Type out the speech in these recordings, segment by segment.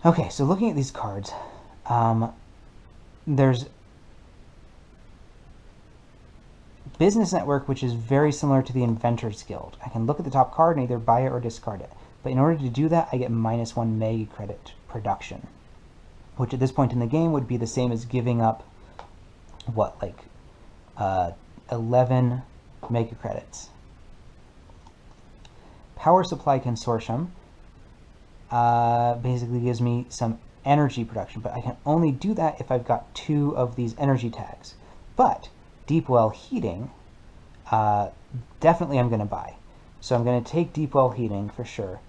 Okay, so looking at these cards, there's Business Network, which is very similar to the Inventors Guild. I can look at the top card and either buy it or discard it. But in order to do that, I get -1 mega credit production, which at this point in the game would be the same as giving up, what, like 11 mega credits. Power Supply Consortium basically gives me some energy production, but I can only do that if I've got 2 of these energy tags. But Deep Well Heating, definitely I'm going to buy. So I'm going to take Deep Well Heating for sure,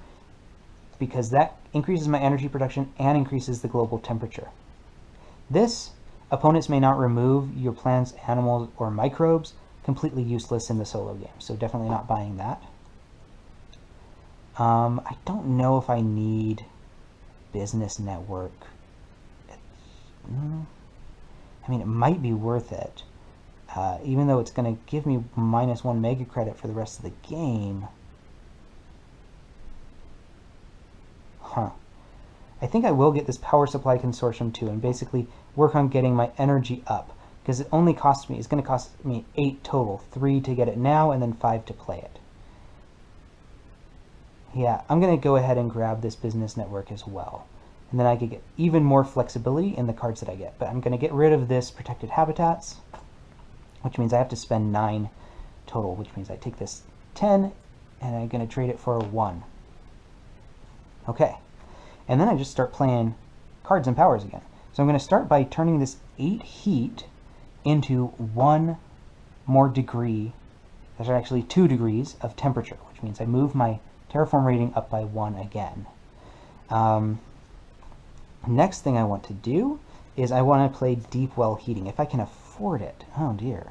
because that increases my energy production and increases the global temperature. This, opponents may not remove your plants, animals, or microbes. Completely useless in the solo game, so definitely not buying that. I don't know if I need Business Network. I mean, it might be worth it. Even though it's going to give me -1 mega credit for the rest of the game. Huh. I think I will get this Power Supply Consortium too, and basically work on getting my energy up, because it only costs me, it's going to cost me 8 total, 3 to get it now, and then 5 to play it. Yeah, I'm going to go ahead and grab this Business Network as well. And then I could get even more flexibility in the cards that I get. But I'm going to get rid of this Protected Habitats, which means I have to spend 9 total, which means I take this 10, and I'm going to trade it for a 1. Okay, and then I just start playing cards and powers again. So I'm going to start by turning this 8 heat into 1 more degree. There's actually 2 degrees of temperature, which means I move my Terraform rating up by 1 again. Next thing I want to do is I want to play Deep Well Heating, if I can afford it. Oh dear.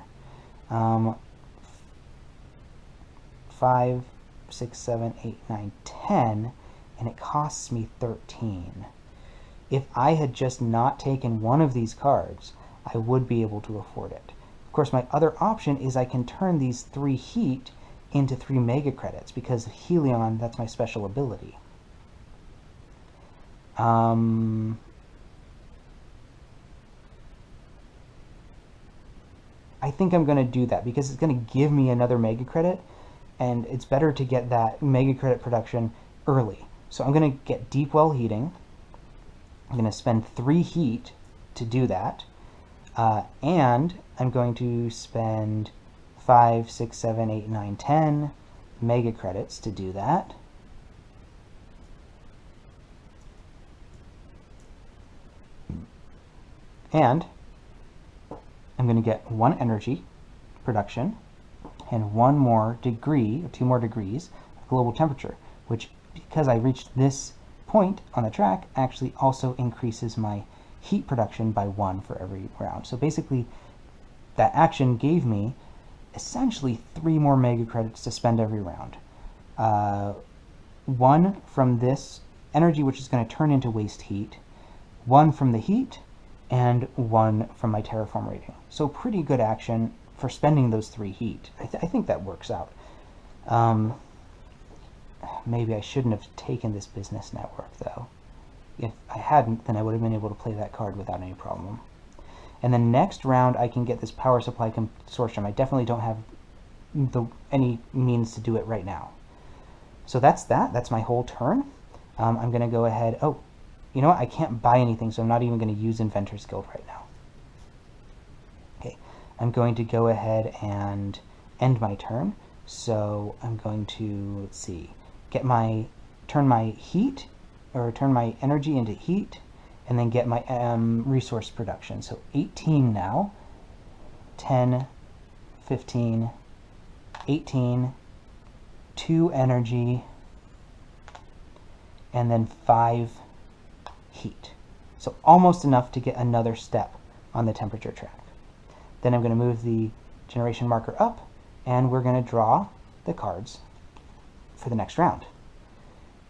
5, 6, 7, 8, 9, 10, and it costs me 13. If I had just not taken one of these cards, I would be able to afford it. Of course, my other option is I can turn these 3 heat into 3 mega credits, because Helion, that's my special ability. I think I'm going to do that, because it's going to give me another mega credit, and it's better to get that mega credit production early. So I'm going to get Deep Well Heating. I'm going to spend 3 heat to do that, and I'm going to spend 5, 6, 7, 8, 9, 10 mega credits to do that. And I'm going to get 1 energy production and 1 more degree, or 2 more degrees of global temperature, which, because I reached this point on the track, actually also increases my heat production by 1 for every round. So basically, that action gave me essentially 3 more mega credits to spend every round. 1 from this energy, which is going to turn into waste heat, 1 from the heat, and 1 from my Terraform rating. So pretty good action for spending those 3 heat. I think that works out. Maybe I shouldn't have taken this Business Network, though. If I hadn't, then I would have been able to play that card without any problem. And then next round, I can get this Power Supply Consortium. I definitely don't have any means to do it right now. So that's that. That's my whole turn. I'm going to go ahead. Oh, you know what? I can't buy anything, so I'm not even going to use Inventors Guild right now. Okay, I'm going to go ahead and end my turn. So I'm going to, let's see, turn my heat, or turn my energy into heat, and then get my resource production. So 18 now, 10, 15, 18, 2 energy, and then 5 heat. So almost enough to get another step on the temperature track. Then I'm going to move the generation marker up, and we're going to draw the cards for the next round.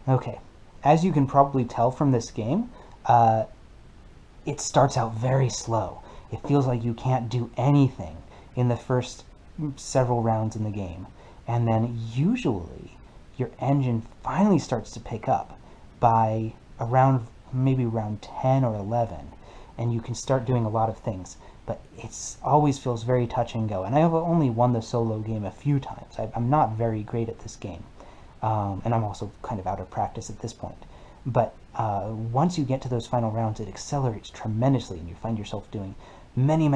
Okay, as you can probably tell from this game, it starts out very slow. It feels like you can't do anything in the first several rounds in the game. And then usually your engine finally starts to pick up by around maybe round 10 or 11, and you can start doing a lot of things. But it always feels very touch and go. And I have only won the solo game a few times. I'm not very great at this game. And I'm also kind of out of practice at this point. But once you get to those final rounds, it accelerates tremendously, and you find yourself doing many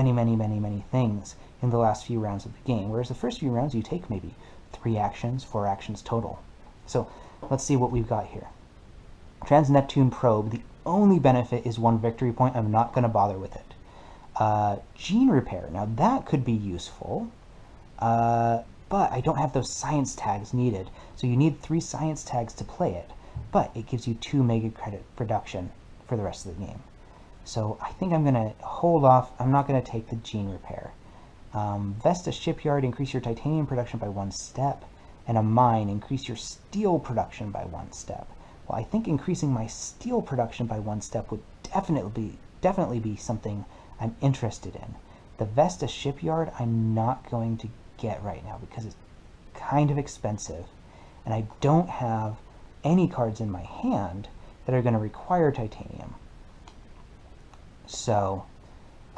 things in the last few rounds of the game. Whereas the first few rounds, you take maybe 3 actions, 4 actions total. So let's see what we've got here. Trans-Neptune Probe, the only benefit is 1 victory point. I'm not going to bother with it. Gene Repair, now that could be useful, but I don't have those science tags needed. So you need 3 science tags to play it, but it gives you 2 mega credit production for the rest of the game. So I think I'm going to hold off. I'm not going to take the Gene Repair. Vesta Shipyard, increase your titanium production by 1 step, and a mine, increase your steel production by 1 step. Well, I think increasing my steel production by 1 step would definitely be something I'm interested in. The Vesta Shipyard I'm not going to get right now because it's kind of expensive, and I don't have any cards in my hand that are going to require titanium. So,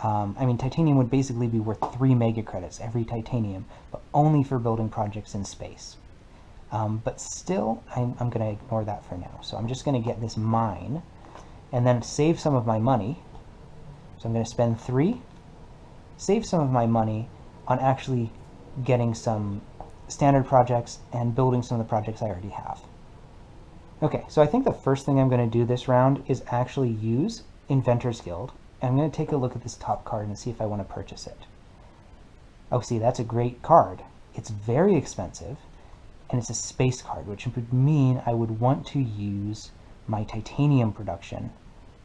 I mean, titanium would basically be worth 3 mega credits every titanium, but only for building projects in space. But still, I'm going to ignore that for now. So I'm just going to get this mine and then save some of my money. So I'm going to spend 3, save some of my money on actually getting some standard projects and building some of the projects I already have. Okay, so I think the first thing I'm going to do this round is actually use Inventor's Guild. And I'm going to take a look at this top card and see if I want to purchase it. Oh, see, that's a great card. It's very expensive, and it's a space card, which would mean I would want to use my titanium production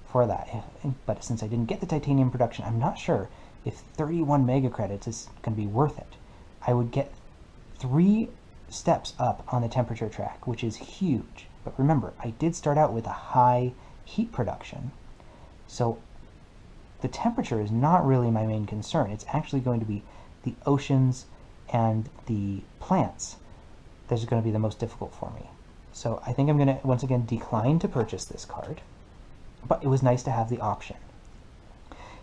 for that. But since I didn't get the titanium production, I'm not sure if 31 mega credits is going to be worth it. I would get 3 steps up on the temperature track, which is huge. But remember, I did start out with a high heat production, so the temperature is not really my main concern. It's actually going to be the oceans and the plants that is going to be the most difficult for me. So I think I'm going to, once again, decline to purchase this card, but it was nice to have the option.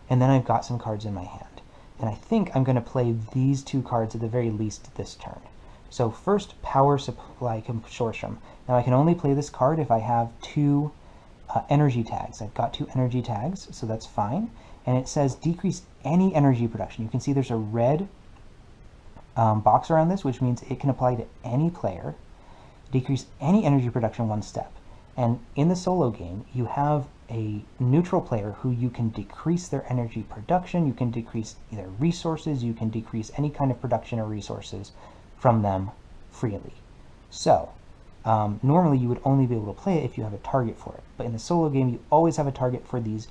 And then I've got some cards in my hand, and I think I'm going to play these 2 cards at the very least this turn. So first, Power Supply Consortium. Now I can only play this card if I have 2 energy tags. I've got 2 energy tags, so that's fine. And it says decrease any energy production. You can see there's a red box around this, which means it can apply to any player. Decrease any energy production 1 step. And in the solo game, you have a neutral player who you can decrease their energy production, you can decrease either resources, you can decrease any kind of production or resources from them freely. So, normally you would only be able to play it if you have a target for it. But in the solo game, you always have a target for these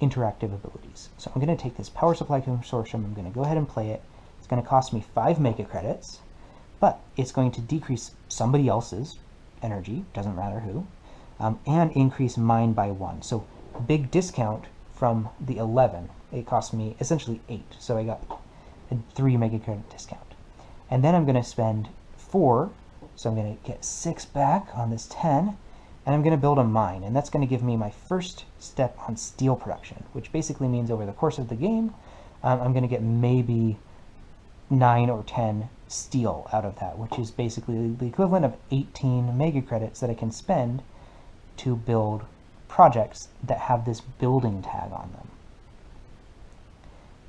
interactive abilities. So I'm going to take this Power Supply Consortium, I'm going to go ahead and play it. It's going to cost me 5 mega credits, but it's going to decrease somebody else's energy, doesn't matter who, and increase mine by 1. So big discount from the 11. It cost me essentially 8, so I got a 3 mega credit discount. And then I'm going to spend 4, so I'm going to get 6 back on this 10, and I'm going to build a mine, and that's going to give me my first step on steel production, which basically means over the course of the game, I'm going to get maybe 9 or 10 steel out of that, which is basically the equivalent of 18 mega credits that I can spend to build projects that have this building tag on them.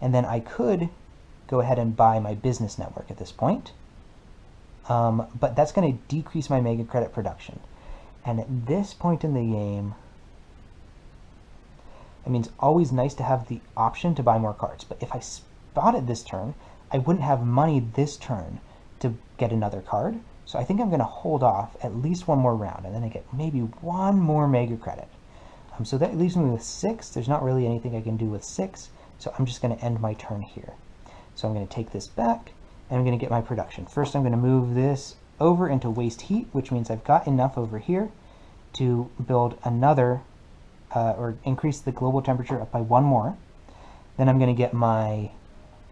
And then I could go ahead and buy my business network at this point, but that's going to decrease my mega credit production. And at this point in the game, I mean, it's always nice to have the option to buy more cards, but if I bought it this turn, I wouldn't have money this turn to get another card. So I think I'm going to hold off at least 1 more round, and then I get maybe 1 more mega credit. So that leaves me with 6. There's not really anything I can do with 6, so I'm just going to end my turn here. So I'm going to take this back, and I'm going to get my production. First, I'm going to move this over into waste heat, which means I've got enough over here to build another, or increase the global temperature up by 1 more. Then I'm going to get my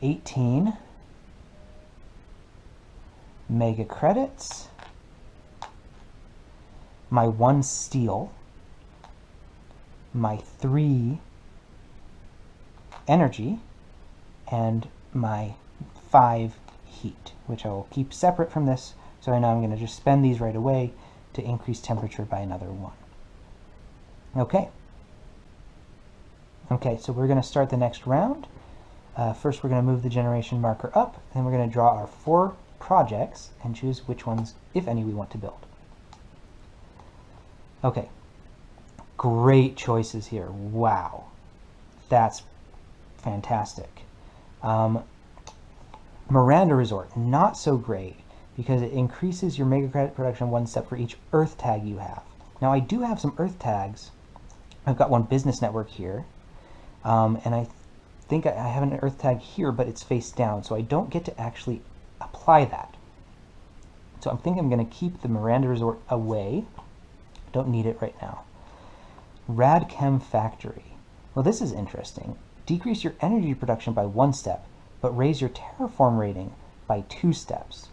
18 mega credits, my 1 steel, my 3 energy and my 5 heat, which I will keep separate from this. So I know I'm going to just spend these right away to increase temperature by another 1. Okay. Okay, so we're going to start the next round. First, we're going to move the generation marker up, and we're going to draw our 4 projects and choose which ones, if any, we want to build. Okay. Great choices here. Wow. That's fantastic. Miranda Resort, not so great, because it increases your mega credit production 1 step for each Earth tag you have. Now, I do have some Earth tags. I've got one business network here, and I think I have an Earth tag here, but it's face down, so I don't get to actually apply that. So I think I'm going to keep the Miranda Resort away. Don't need it right now. Radchem Factory. Well, this is interesting. Decrease your energy production by 1 step, but raise your terraform rating by 2 steps.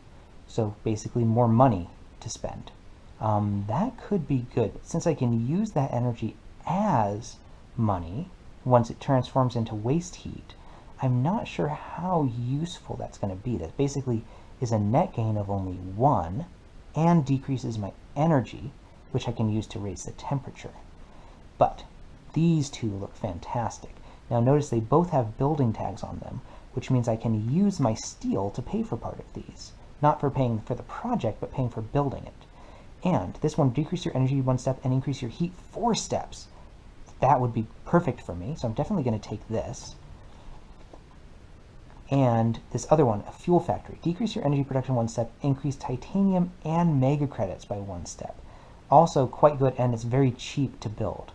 So basically more money to spend. That could be good. Since I can use that energy as money once it transforms into waste heat, I'm not sure how useful that's going to be. That basically is a net gain of only 1 and decreases my energy, which I can use to raise the temperature. But these two look fantastic. Now notice they both have building tags on them, which means I can use my steel to pay for part of these. Not for paying for the project, but paying for building it. And this one, decrease your energy 1 step and increase your heat 4 steps. That would be perfect for me, so I'm definitely going to take this. And this other one, a fuel factory. Decrease your energy production 1 step, increase titanium and mega credits by 1 step. Also quite good, and it's very cheap to build.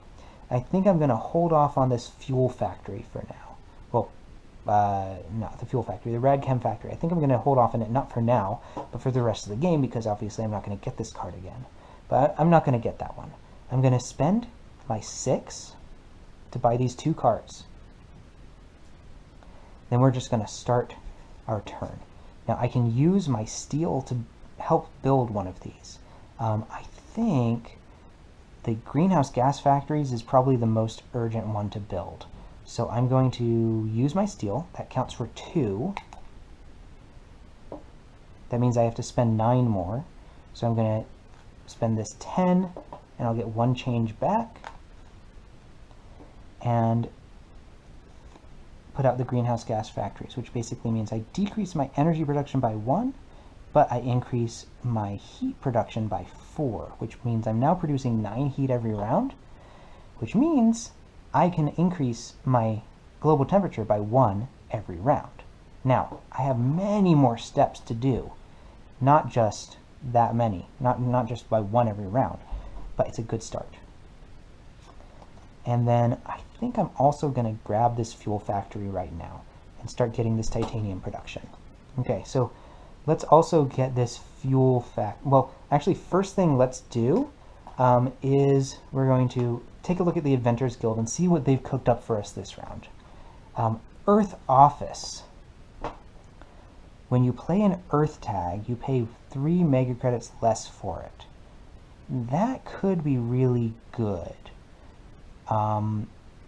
I think I'm going to hold off on this fuel factory for now. Well, not the fuel factory, the Radchem factory. I think I'm going to hold off on it, not for now, but for the rest of the game, because obviously I'm not going to get this card again. But I'm not going to get that one. I'm going to spend my 6 to buy these 2 cards. Then we're just going to start our turn. Now I can use my steel to help build one of these. I think the greenhouse gas factories is probably the most urgent one to build. So I'm going to use my steel. That counts for 2. That means I have to spend 9 more. So I'm going to spend this 10, and I'll get 1 change back. And put out the greenhouse gas factories, which basically means I decrease my energy production by 1, but I increase my heat production by 4, which means I'm now producing 9 heat every round, which means I can increase my global temperature by 1 every round. Now, I have many more steps to do, not just that many, not just by 1 every round, but it's a good start. And then I think I'm also going to grab this fuel factory right now and start getting this titanium production. Okay, so let's also get this fuel well, actually, first thing let's do is we're going to take a look at the Inventors Guild and see what they've cooked up for us this round. Earth Office. When you play an Earth tag, you pay 3 mega credits less for it. That could be really good.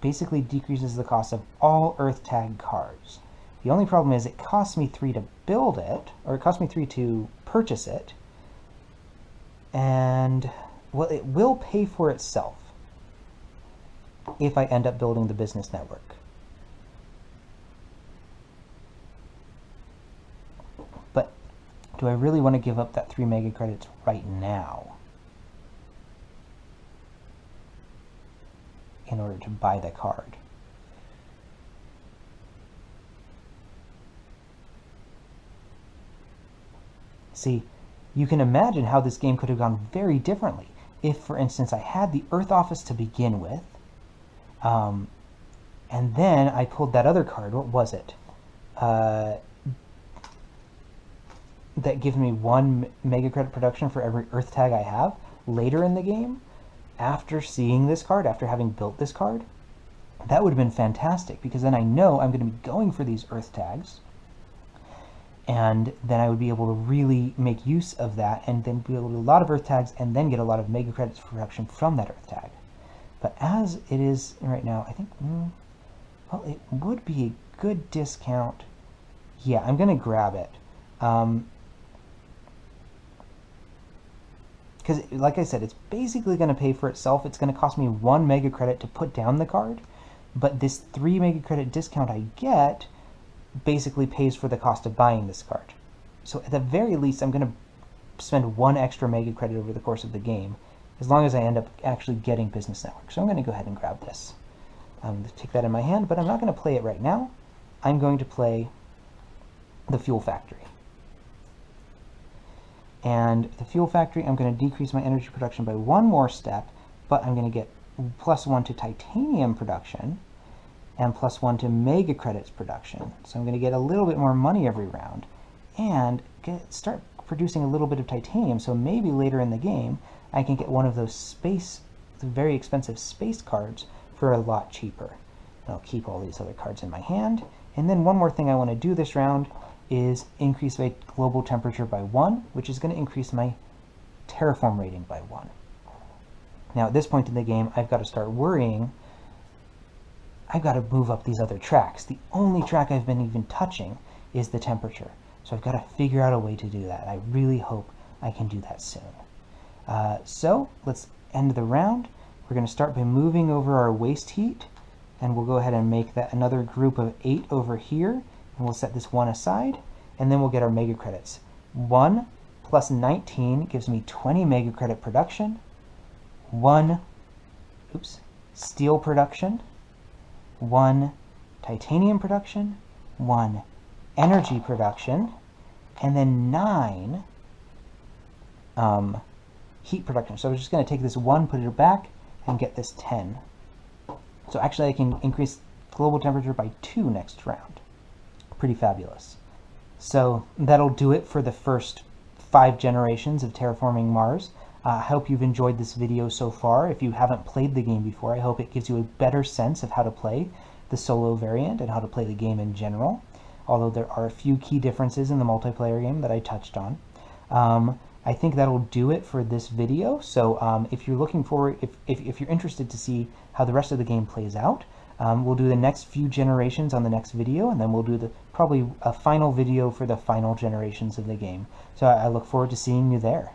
Basically decreases the cost of all Earth tag cards. The only problem is it costs me 3 to build it, or it costs me 3 to purchase it, and well, it will pay for itself if I end up building the business network. But do I really want to give up that 3 mega credits right now in order to buy the card? See, you can imagine how this game could have gone very differently if, for instance, I had the Earth Office to begin with, and then I pulled that other card. What was it? That gives me 1 mega credit production for every Earth tag I have later in the game. After seeing this card, after having built this card, that would have been fantastic, because then I know I'm going to be going for these Earth tags, and then I would be able to really make use of that, and then be able to do a lot of Earth tags, and then get a lot of mega credits for production from that Earth tag. But as it is right now, I think, well, it would be a good discount. Yeah, I'm going to grab it. Because, like I said, it's basically going to pay for itself. It's going to cost me 1 mega credit to put down the card, but this 3 mega credit discount I get basically pays for the cost of buying this card. So at the very least, I'm going to spend 1 extra mega credit over the course of the game, as long as I end up actually getting Business Network. So I'm going to go ahead and grab this. I'm going to take that in my hand, but I'm not going to play it right now. I'm going to play the Fuel Factory. And the Fuel Factory, I'm going to decrease my energy production by 1 more step, but I'm going to get +1 to titanium production and +1 to mega credits production. So I'm going to get a little bit more money every round and start producing a little bit of titanium, so maybe later in the game I can get one of those very expensive space cards for a lot cheaper. And I'll keep all these other cards in my hand. And then one more thing I want to do this round is increase my global temperature by 1, which is going to increase my terraform rating by 1. Now at this point in the game, I've got to start worrying. I've got to move up these other tracks. The only track I've been even touching is the temperature. So I've got to figure out a way to do that. I really hope I can do that soon. So let's end the round. We're going to start by moving over our waste heat, and we'll go ahead and make that another group of 8 over here. And we'll set this 1 aside, and then we'll get our mega credits. 1 plus 19 gives me 20 mega credit production, 1 steel production, 1 titanium production, 1 energy production, and then 9 heat production. So we're just going to take this 1, put it back, and get this 10. So actually I can increase global temperature by 2 next round. Pretty fabulous. So that'll do it for the first 5 generations of Terraforming Mars. I hope you've enjoyed this video so far. If you haven't played the game before, I hope it gives you a better sense of how to play the solo variant and how to play the game in general, although there are a few key differences in the multiplayer game that I touched on. I think that'll do it for this video. So if you're looking forward, if you're interested to see how the rest of the game plays out, we'll do the next few generations on the next video, and then we'll do probably a final video for the final generations of the game. So I look forward to seeing you there.